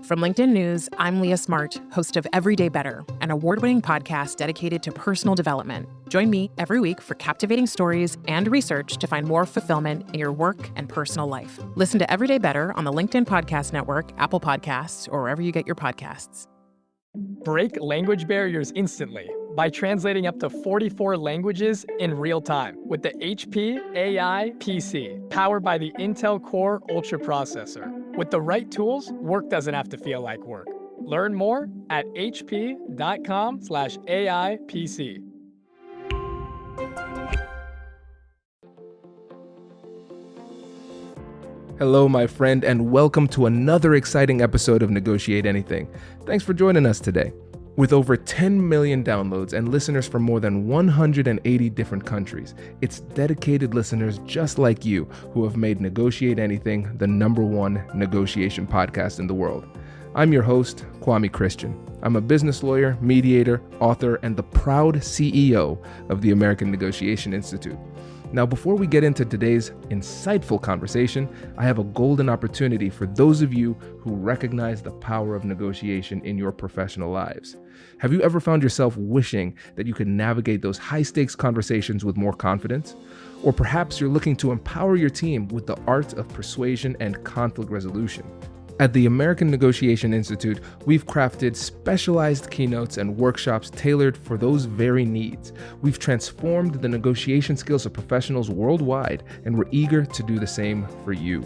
From LinkedIn News, I'm Leah Smart, host of Everyday Better, an award-winning podcast dedicated to personal development. Join me every week for captivating stories and research to find more fulfillment in your work and personal life. Listen to Everyday Better on the LinkedIn Podcast Network, Apple Podcasts, or wherever you get your podcasts. Break language barriers instantly by translating up to 44 languages in real time with the HP AI PC, powered by the Intel Core Ultra processor. With the right tools, work doesn't have to feel like work. Learn more at hp.com/AI PC. Hello, my friend, and welcome to another exciting episode of Negotiate Anything. Thanks for joining us today. With over 10 million downloads and listeners from more than 180 different countries, it's dedicated listeners just like you who have made Negotiate Anything the #1 negotiation podcast in the world. I'm your host, Kwame Christian. I'm a business lawyer, mediator, author, and the proud CEO of the American Negotiation Institute. Now, before we get into today's insightful conversation, I have a golden opportunity for those of you who recognize the power of negotiation in your professional lives. Have you ever found yourself wishing that you could navigate those high-stakes conversations with more confidence? Or perhaps you're looking to empower your team with the art of persuasion and conflict resolution. At the American Negotiation Institute, we've crafted specialized keynotes and workshops tailored for those very needs. We've transformed the negotiation skills of professionals worldwide, and we're eager to do the same for you.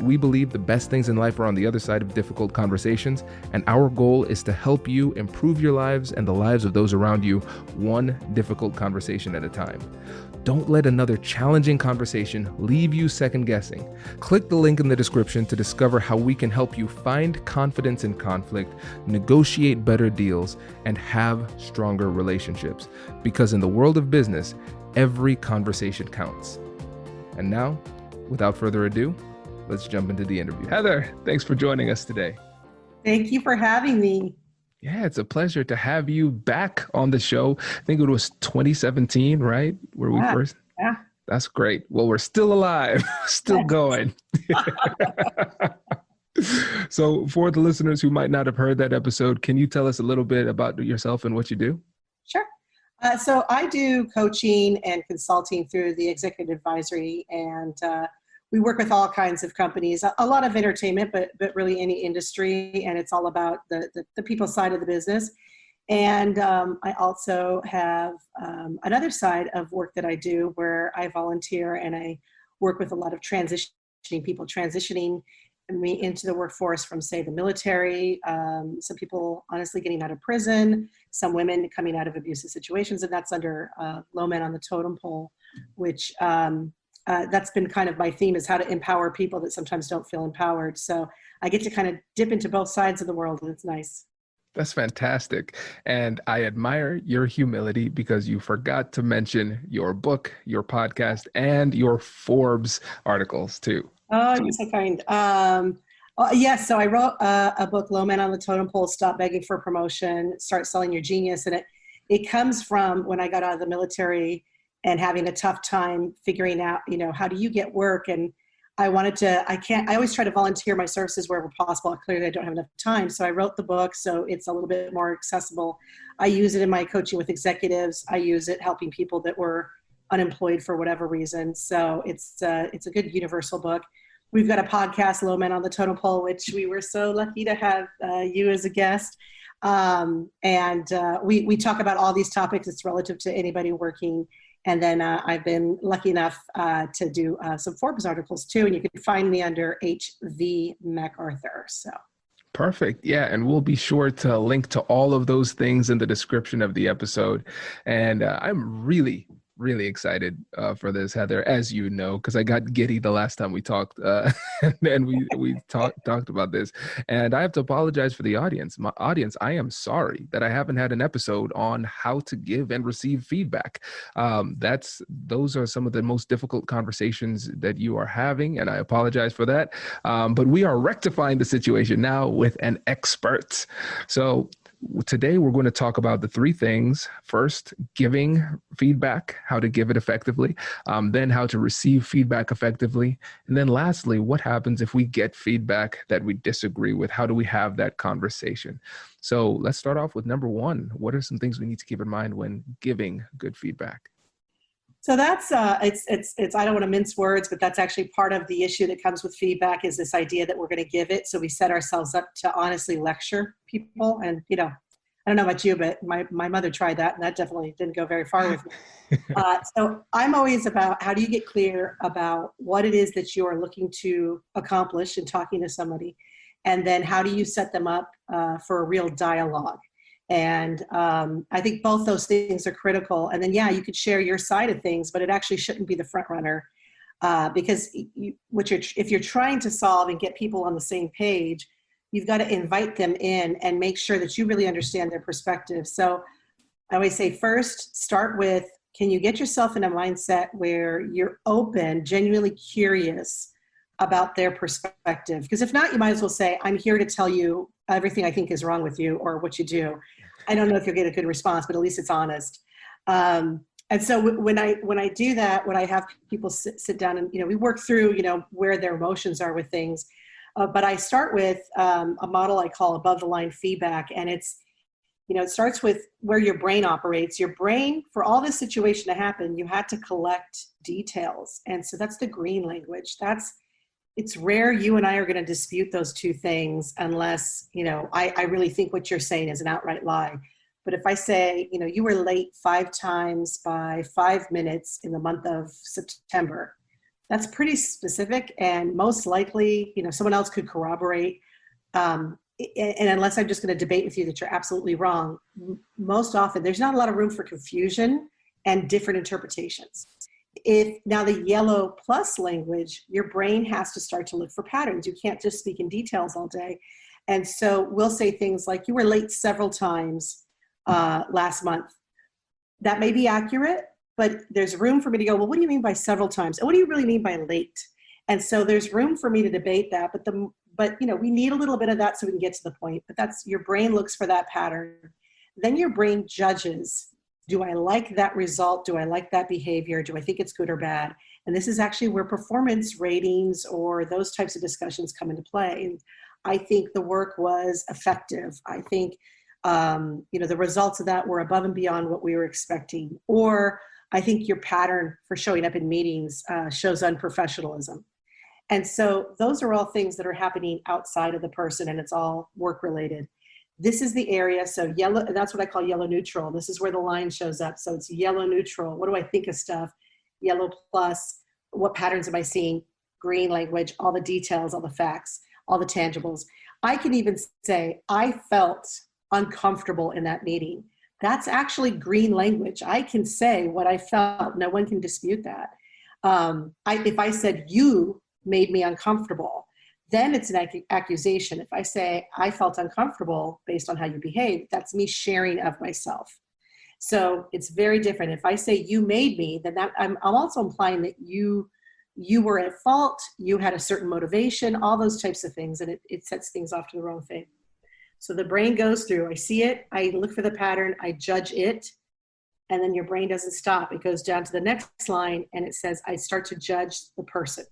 We believe the best things in life are on the other side of difficult conversations, and our goal is to help you improve your lives and the lives of those around you, one difficult conversation at a time. Don't let another challenging conversation leave you second guessing. Click the link in the description to discover how we can help you find confidence in conflict, negotiate better deals, and have stronger relationships. Because in the world of business, every conversation counts. And now, without further ado, let's jump into the interview. Heather, thanks for joining us today. Thank you for having me. Yeah, it's a pleasure to have you back on the show. I think it was 2017, right? Where we first? Yeah. That's great. Well, we're still alive, still going. So for the listeners who might not have heard that episode, can you tell us a little bit about yourself and what you do? Sure. So I do coaching and consulting through the executive advisory, and we work with all kinds of companies, a lot of entertainment, but really any industry, and it's all about the people side of the business. And I also have another side of work that I do where I volunteer and I work with a lot of transitioning me into the workforce from, say, the military, some people honestly getting out of prison, some women coming out of abusive situations, and that's under Low Men on the Totem Pole, which that's been kind of my theme, is how to empower people that sometimes don't feel empowered. So I get to kind of dip into both sides of the world, and it's nice. That's fantastic. And I admire your humility because you forgot to mention your book, your podcast, and your Forbes articles too. Oh, you're so kind. Yes, so I wrote a book, Low Men on the Totem Pole, Stop Begging for Promotion, Start Selling Your Genius. And it comes from when I got out of the military and having a tough time figuring out, how do you get work? And I always try to volunteer my services wherever possible. Clearly I don't have enough time. So I wrote the book so it's a little bit more accessible. I use it in my coaching with executives. I use it helping people that were unemployed for whatever reason. So it's a good universal book. We've got a podcast, Low Men on the Totem Pole, which we were so lucky to have you as a guest. We talk about all these topics. It's relative to anybody working. And then I've been lucky enough to do some Forbes articles too. And you can find me under HV MacArthur. So. Perfect. Yeah. And we'll be sure to link to all of those things in the description of the episode. And I'm really excited for this, Heather, as you know, because I got giddy the last time we talked, and we talked about this. And I have to apologize for the audience. My audience, I am sorry that I haven't had an episode on how to give and receive feedback. Those are some of the most difficult conversations that you are having, and I apologize for that. But we are rectifying the situation now with an expert. So Today, we're going to talk about the three things. First, giving feedback, how to give it effectively, then how to receive feedback effectively. And then lastly, what happens if we get feedback that we disagree with? How do we have that conversation? So let's start off with number one. What are some things we need to keep in mind when giving good feedback? So that's it's I don't want to mince words, but that's actually part of the issue that comes with feedback, is this idea that we're going to give it. So we set ourselves up to honestly lecture people. And, I don't know about you, but my mother tried that, and that definitely didn't go very far with me. So I'm always about, how do you get clear about what it is that you are looking to accomplish in talking to somebody? And then how do you set them up for a real dialogue? And I think both those things are critical. And then, you could share your side of things, but it actually shouldn't be the front runner, because if you're trying to solve and get people on the same page, you've got to invite them in and make sure that you really understand their perspective. So I always say, first, start with, can you get yourself in a mindset where you're open, genuinely curious about their perspective? Because if not, you might as well say, I'm here to tell you everything I think is wrong with you or what you do. I don't know if you'll get a good response, but at least it's honest. And so when I do that, when I have people sit down and, we work through, where their emotions are with things. But I start with a model I call above the line feedback. And it's, it starts with where your brain operates. Your brain, for all this situation to happen, you had to collect details. And so that's the green language. It's rare you and I are going to dispute those two things unless, I really think what you're saying is an outright lie. But if I say, you were late 5 times by 5 minutes in the month of September, that's pretty specific, and most likely, someone else could corroborate. And unless I'm just going to debate with you that you're absolutely wrong, most often there's not a lot of room for confusion and different interpretations. If now the yellow plus language, your brain has to start to look for patterns. You can't just speak in details all day. And so we'll say things like, you were late several times last month. That may be accurate, but there's room for me to go, well, what do you mean by several times? And what do you really mean by late? And so there's room for me to debate that, but we need a little bit of that so we can get to the point. But that's, your brain looks for that pattern. Then your brain judges. Do I like that result? Do I like that behavior? Do I think it's good or bad? And this is actually where performance ratings or those types of discussions come into play. And I think the work was effective. I think, the results of that were above and beyond what we were expecting. Or I think your pattern for showing up in meetings shows unprofessionalism. And so those are all things that are happening outside of the person, and it's all work related. This is the area, so yellow, that's what I call yellow neutral. This is where the line shows up. So it's yellow neutral. What do I think of stuff? Yellow plus, what patterns am I seeing? Green language, all the details, all the facts, all the tangibles. I can even say, I felt uncomfortable in that meeting. That's actually green language. I can say what I felt. No one can dispute that. If I said, you made me uncomfortable, then it's an accusation. If I say, I felt uncomfortable based on how you behaved, that's me sharing of myself. So it's very different. If I say, you made me, then I'm also implying that you were at fault, you had a certain motivation, all those types of things, and it sets things off to the wrong thing. So the brain goes through, I see it, I look for the pattern, I judge it, and then your brain doesn't stop. It goes down to the next line, and it says, I start to judge the person.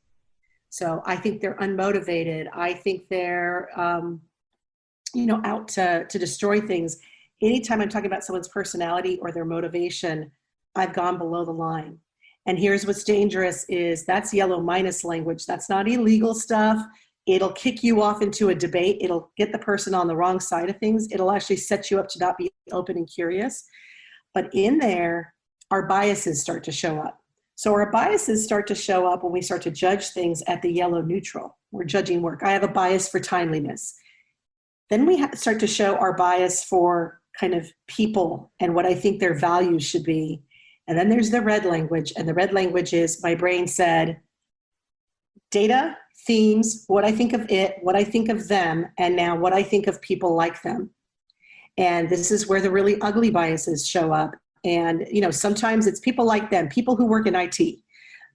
So I think they're unmotivated. I think they're, out to destroy things. Anytime I'm talking about someone's personality or their motivation, I've gone below the line. And here's what's dangerous is that's yellow minus language. That's not illegal stuff. It'll kick you off into a debate. It'll get the person on the wrong side of things. It'll actually set you up to not be open and curious. But in there, our biases start to show up. So our biases start to show up when we start to judge things at the yellow neutral. We're judging work. I have a bias for timeliness. Then we start to show our bias for kind of people and what I think their values should be. And then there's the red language. And the red language is my brain said, data, themes, what I think of it, what I think of them, and now what I think of people like them. And this is where the really ugly biases show up. And, sometimes it's people like them, people who work in IT,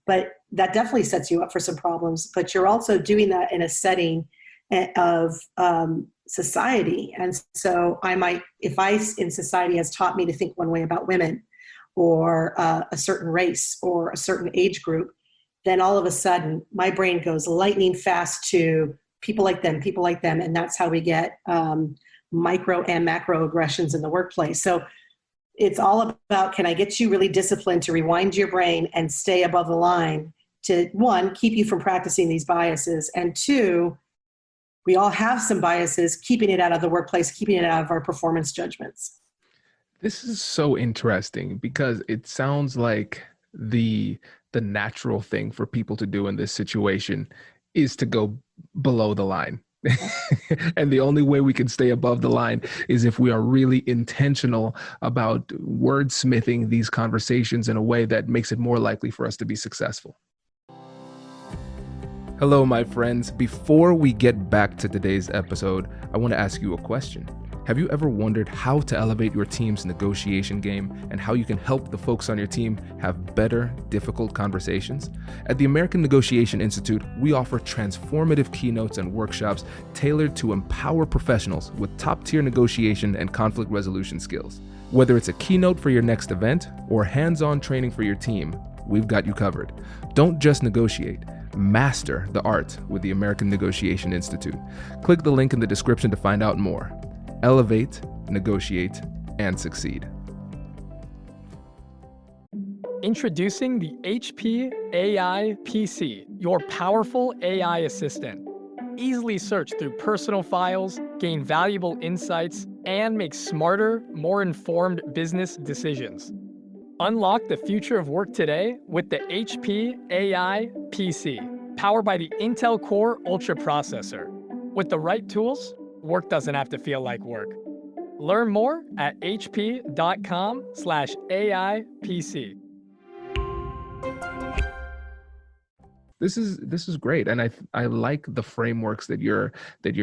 but that definitely sets you up for some problems. But you're also doing that in a setting of society. And so I might, if I in society has taught me to think one way about women or a certain race or a certain age group, then all of a sudden my brain goes lightning fast to people like them, people like them. And that's how we get micro and macro aggressions in the workplace. So it's all about, can I get you really disciplined to rewind your brain and stay above the line to, one, keep you from practicing these biases, and two, we all have some biases, keeping it out of the workplace, keeping it out of our performance judgments. This is so interesting because it sounds like the natural thing for people to do in this situation is to go below the line. And the only way we can stay above the line is if we are really intentional about wordsmithing these conversations in a way that makes it more likely for us to be successful. Hello, my friends. Before we get back to today's episode, I want to ask you a question. Have you ever wondered how to elevate your team's negotiation game and how you can help the folks on your team have better, difficult conversations? At the American Negotiation Institute, we offer transformative keynotes and workshops tailored to empower professionals with top-tier negotiation and conflict resolution skills. Whether it's a keynote for your next event or hands-on training for your team, we've got you covered. Don't just negotiate. Master the art with the American Negotiation Institute. Click the link in the description to find out more. Elevate, negotiate, and succeed. Introducing the HP AI PC, your powerful AI assistant. Easily search through personal files, gain valuable insights, and make smarter, more informed business decisions. Unlock the future of work today with the HP AI PC, powered by the Intel Core Ultra processor. With the right tools, work doesn't have to feel like work. Learn more at hp.com/AIPC. This is great, and I like the frameworks that you're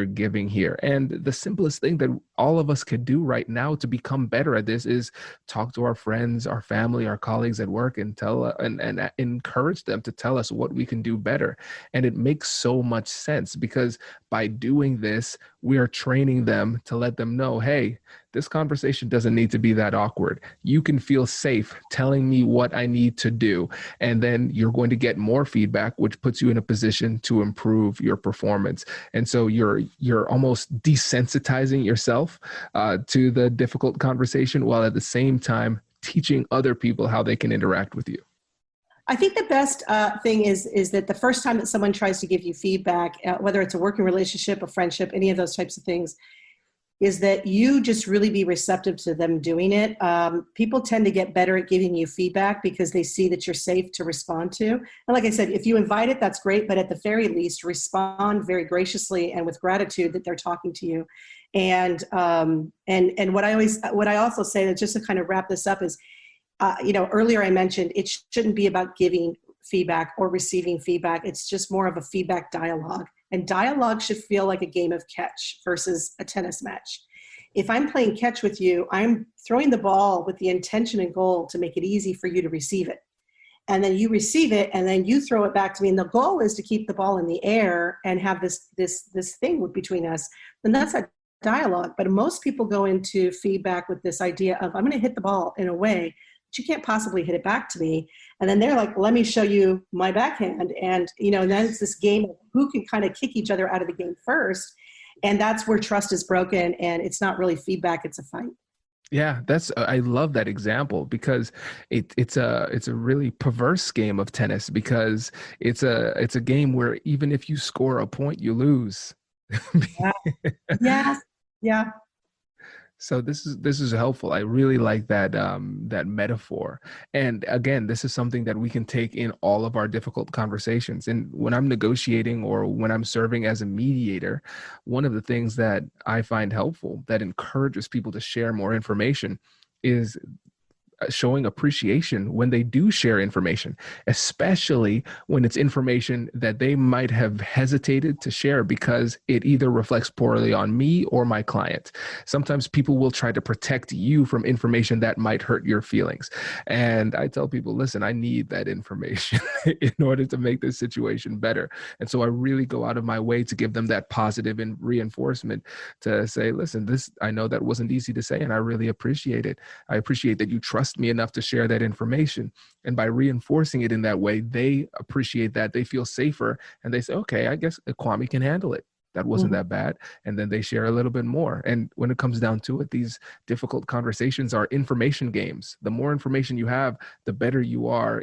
giving here. And the simplest thing that all of us could do right now to become better at this is talk to our friends, our family, our colleagues at work, and and encourage them to tell us what we can do better. And it makes so much sense because by doing this, we are training them to let them know, hey, this conversation doesn't need to be that awkward. You can feel safe telling me what I need to do. And then you're going to get more feedback, which puts you in a position to improve your performance. And so you're almost desensitizing yourself to the difficult conversation while at the same time teaching other people how they can interact with you. I think the best thing is that the first time that someone tries to give you feedback, whether it's a working relationship, a friendship, any of those types of things, is that you just really be receptive to them doing it. People tend to get better at giving you feedback because they see that you're safe to respond to. And like I said, if you invite it, that's great, but at the very least, respond very graciously and with gratitude that they're talking to you. And what I also say, that just to kind of wrap this up is, earlier I mentioned it shouldn't be about giving feedback or receiving feedback. It's just more of a feedback dialogue. And dialogue should feel like a game of catch versus a tennis match. If I'm playing catch with you, I'm throwing the ball with the intention and goal to make it easy for you to receive it. And then you receive it, and then you throw it back to me. And the goal is to keep the ball in the air and have this thing between us. And that's a dialogue. But most people go into feedback with this idea of, I'm going to hit the ball in a way that you can't possibly hit it back to me. And then they're like, let me show you my backhand. And, and then it's this game of who can kind of kick each other out of the game first. And that's where trust is broken. And it's not really feedback, it's a fight. Yeah, I love that example because it's a really perverse game of tennis because it's a game where even if you score a point, you lose. Yeah. Yeah. So this is helpful. I really like that metaphor. And again, this is something that we can take in all of our difficult conversations. And when I'm negotiating or when I'm serving as a mediator, one of the things that I find helpful that encourages people to share more information is showing appreciation when they do share information, especially when it's information that they might have hesitated to share because it either reflects poorly on me or my client. Sometimes people will try to protect you from information that might hurt your feelings. And I tell people, listen, I need that information in order to make this situation better. And so I really go out of my way to give them that positive and reinforcement to say, listen, this, I know that wasn't easy to say, and I really appreciate it. I appreciate that you trust me enough to share that information. And by reinforcing it in that way, they appreciate that. They feel safer and they say, okay, I guess Kwame can handle it. That wasn't that bad. And then they share a little bit more. And when it comes down to it, these difficult conversations are information games. The more information you have, the better you are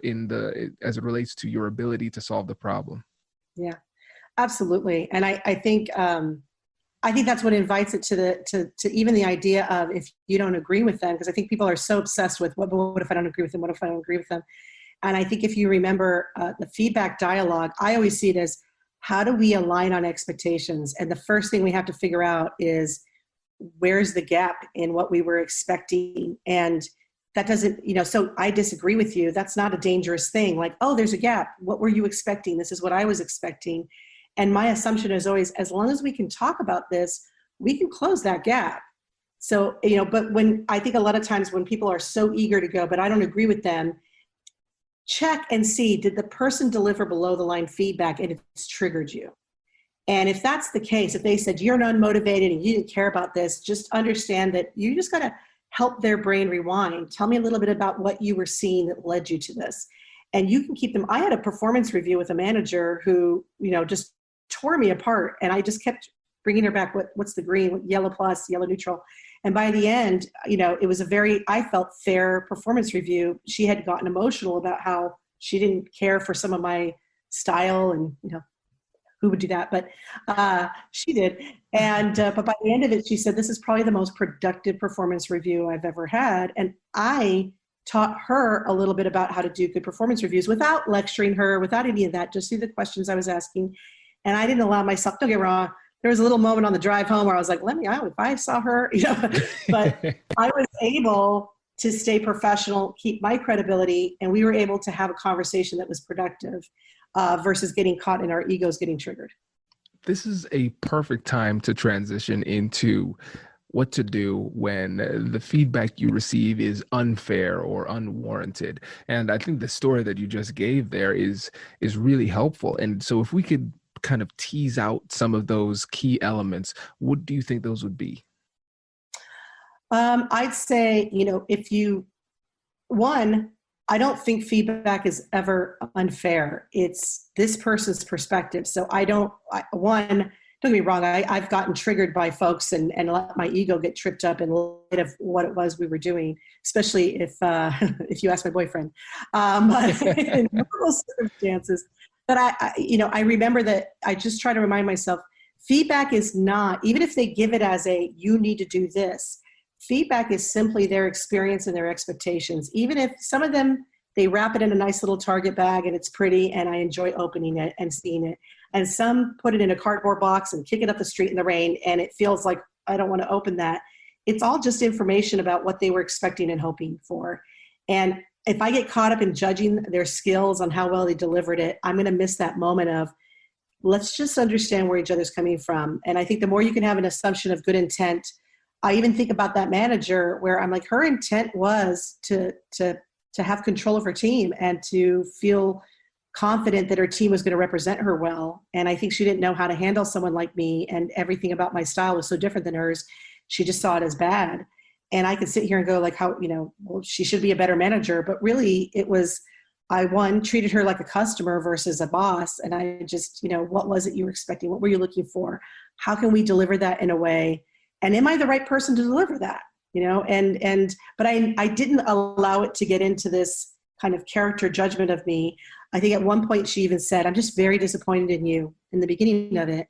as it relates to your ability to solve the problem. Yeah, absolutely. And I think that's what invites it to even the idea of if you don't agree with them, because I think people are so obsessed with what if I don't agree with them? What if I don't agree with them? And I think if you remember the feedback dialogue, I always see it as how do we align on expectations? And the first thing we have to figure out is where's the gap in what we were expecting? And that doesn't, so I disagree with you. That's not a dangerous thing. Like, oh, there's a gap. What were you expecting? This is what I was expecting. And my assumption is always, as long as we can talk about this, we can close that gap. So, but when I think a lot of times when people are so eager to go, but I don't agree with them, check and see, did the person deliver below the line feedback and it's triggered you? And if that's the case, if they said you're unmotivated and you didn't care about this, just understand that you just got to help their brain rewind. Tell me a little bit about what you were seeing that led you to this. And you can keep them. I had a performance review with a manager who, just tore me apart. And I just kept bringing her back. What's the green, yellow plus, yellow neutral. And by the end, it was I felt fair performance review. She had gotten emotional about how she didn't care for some of my style and, who would do that? But she did. And, but by the end of it, she said, this is probably the most productive performance review I've ever had. And I taught her a little bit about how to do good performance reviews without lecturing her, without any of that, just through the questions I was asking. And I didn't allow myself, don't get wrong, there was a little moment on the drive home where I was like, let me out if I saw her, but I was able to stay professional, keep my credibility, and we were able to have a conversation that was productive versus getting caught in our egos getting triggered. This is a perfect time to transition into what to do when the feedback you receive is unfair or unwarranted. And I think the story that you just gave there is really helpful. And so if we could kind of tease out some of those key elements, what do you think those would be? I'd say, I don't think feedback is ever unfair. It's this person's perspective. So don't get me wrong, I've gotten triggered by folks and let my ego get tripped up in light of what it was we were doing, especially if you ask my boyfriend. But in normal circumstances, but I remember that I just try to remind myself, feedback is not, even if they give it as you need to do this, feedback is simply their experience and their expectations. Even if some of them, they wrap it in a nice little Target bag and it's pretty and I enjoy opening it and seeing it. And some put it in a cardboard box and kick it up the street in the rain and it feels like I don't want to open that. It's all just information about what they were expecting and hoping for. And if I get caught up in judging their skills on how well they delivered it, I'm going to miss that moment of, let's just understand where each other's coming from. And I think the more you can have an assumption of good intent, I even think about that manager where I'm like, her intent was to have control of her team and to feel confident that her team was going to represent her well. And I think she didn't know how to handle someone like me, and everything about my style was so different than hers. She just saw it as bad. And I could sit here and go like, how, well, she should be a better manager. But really it was, I treated her like a customer versus a boss. And I just, what was it you were expecting? What were you looking for? How can we deliver that in a way? And am I the right person to deliver that? But I didn't allow it to get into this kind of character judgment of me. I think at one point she even said, I'm just very disappointed in you in the beginning of it.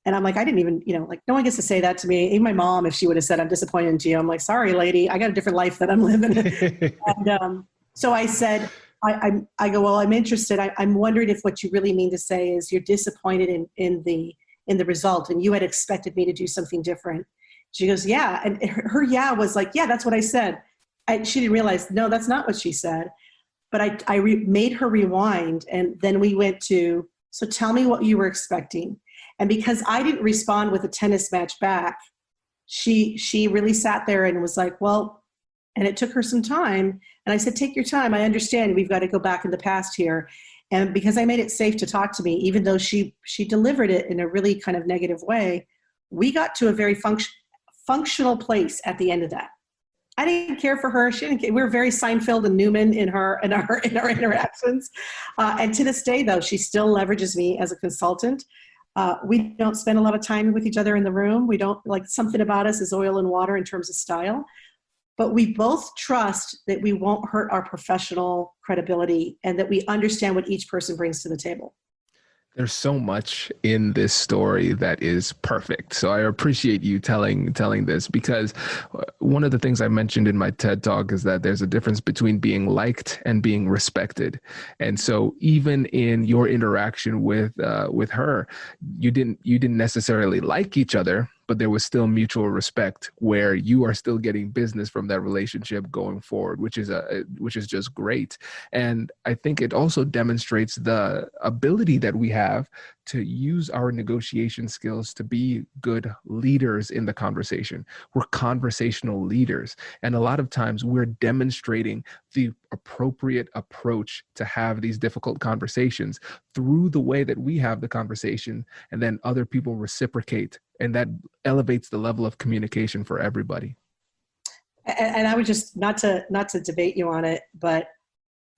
And I'm like, I didn't even, no one gets to say that to me. Even my mom, if she would have said, I'm disappointed in you, I'm like, sorry, lady, I got a different life that I'm living. And so I said, I go, well, I'm interested. I'm wondering if what you really mean to say is you're disappointed in the result and you had expected me to do something different. She goes, yeah. And her yeah was like, yeah, that's what I said. she didn't realize, no, that's not what she said. But I made her rewind, and then we went to, so tell me what you were expecting. And because I didn't respond with a tennis match back, she really sat there and was like, well, and it took her some time. And I said, take your time. I understand we've got to go back in the past here. And because I made it safe to talk to me, even though she delivered it in a really kind of negative way, we got to a very functional place at the end of that. I didn't care for her. She didn't care. We were very Seinfeld and Newman in our interactions. And to this day, though, she still leverages me as a consultant. We don't spend a lot of time with each other in the room. We don't, like, something about us is oil and water in terms of style. But we both trust that we won't hurt our professional credibility and that we understand what each person brings to the table. There's so much in this story that is perfect. So I appreciate you telling this, because one of the things I mentioned in my TED Talk is that there's a difference between being liked and being respected. And so even in your interaction with her, you didn't necessarily like each other, but there was still mutual respect where you are still getting business from that relationship going forward, which is just great. And I think it also demonstrates the ability that we have to use our negotiation skills to be good leaders in the conversation. We're conversational leaders. And a lot of times we're demonstrating the appropriate approach to have these difficult conversations through the way that we have the conversation, and then other people reciprocate. And that elevates the level of communication for everybody. And I would just, not to debate you on it, but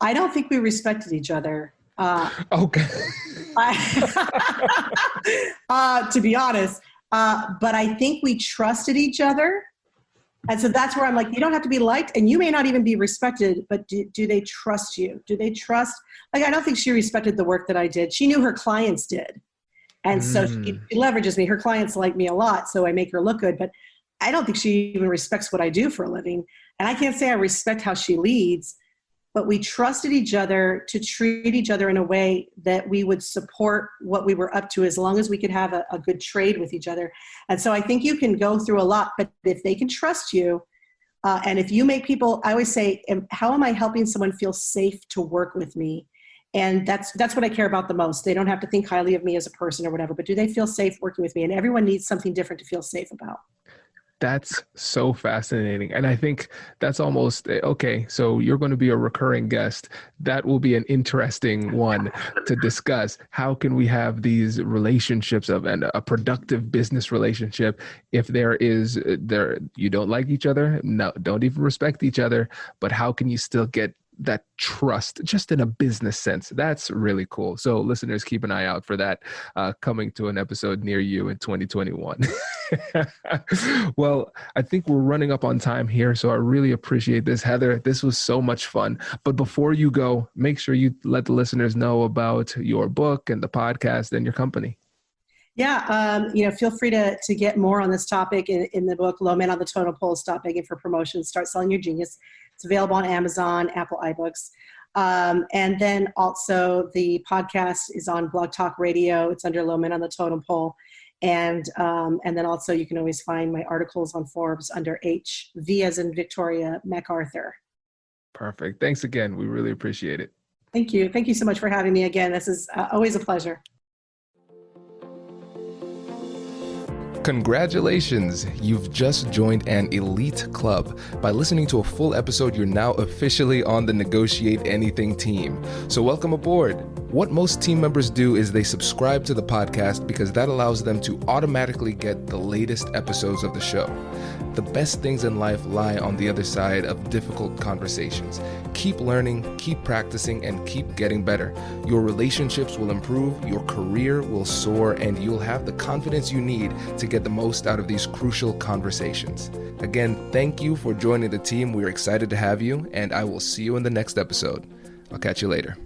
I don't think we respected each other. Okay. To be honest, but I think we trusted each other. And so that's where I'm like, you don't have to be liked, and you may not even be respected, but do they trust you? Do they trust, like, I don't think she respected the work that I did. She knew her clients did. And so she leverages me. Her clients like me a lot, so I make her look good. But I don't think she even respects what I do for a living. And I can't say I respect how she leads, but we trusted each other to treat each other in a way that we would support what we were up to, as long as we could have a good trade with each other. And so I think you can go through a lot, but if they can trust you, and if you make people, I always say, how am I helping someone feel safe to work with me? And that's what I care about the most. They don't have to think highly of me as a person or whatever, but do they feel safe working with me? And everyone needs something different to feel safe about. That's so fascinating. And I think that's almost, okay, so you're going to be a recurring guest. That will be an interesting one to discuss. How can we have these relationships and a productive business relationship if you don't like each other? No, don't even respect each other. But how can you still get that trust just in a business sense? That's really cool. So listeners, keep an eye out for that coming to an episode near you in 2021. Well, I think we're running up on time here, so I really appreciate this, Heather. This was so much fun. But before you go, make sure you let the listeners know about your book and the podcast and your company. Yeah, feel free to get more on this topic in the book, Low Men on the Totem Pole, Stop Begging for Promotion, Start Selling Your Genius. It's available on Amazon, Apple iBooks. And then also the podcast is on Blog Talk Radio. It's under Low Men on the Totem Pole. And then also you can always find my articles on Forbes under V as in Victoria, MacArthur. Perfect. Thanks again. We really appreciate it. Thank you. Thank you so much for having me again. This is always a pleasure. Congratulations! You've just joined an elite club. By listening to a full episode, you're now officially on the Negotiate Anything team. So welcome aboard. What most team members do is they subscribe to the podcast because that allows them to automatically get the latest episodes of the show. The best things in life lie on the other side of difficult conversations. Keep learning, keep practicing, and keep getting better. Your relationships will improve, your career will soar, and you'll have the confidence you need to get the most out of these crucial conversations. Again, thank you for joining the team. We're excited to have you, and I will see you in the next episode. I'll catch you later.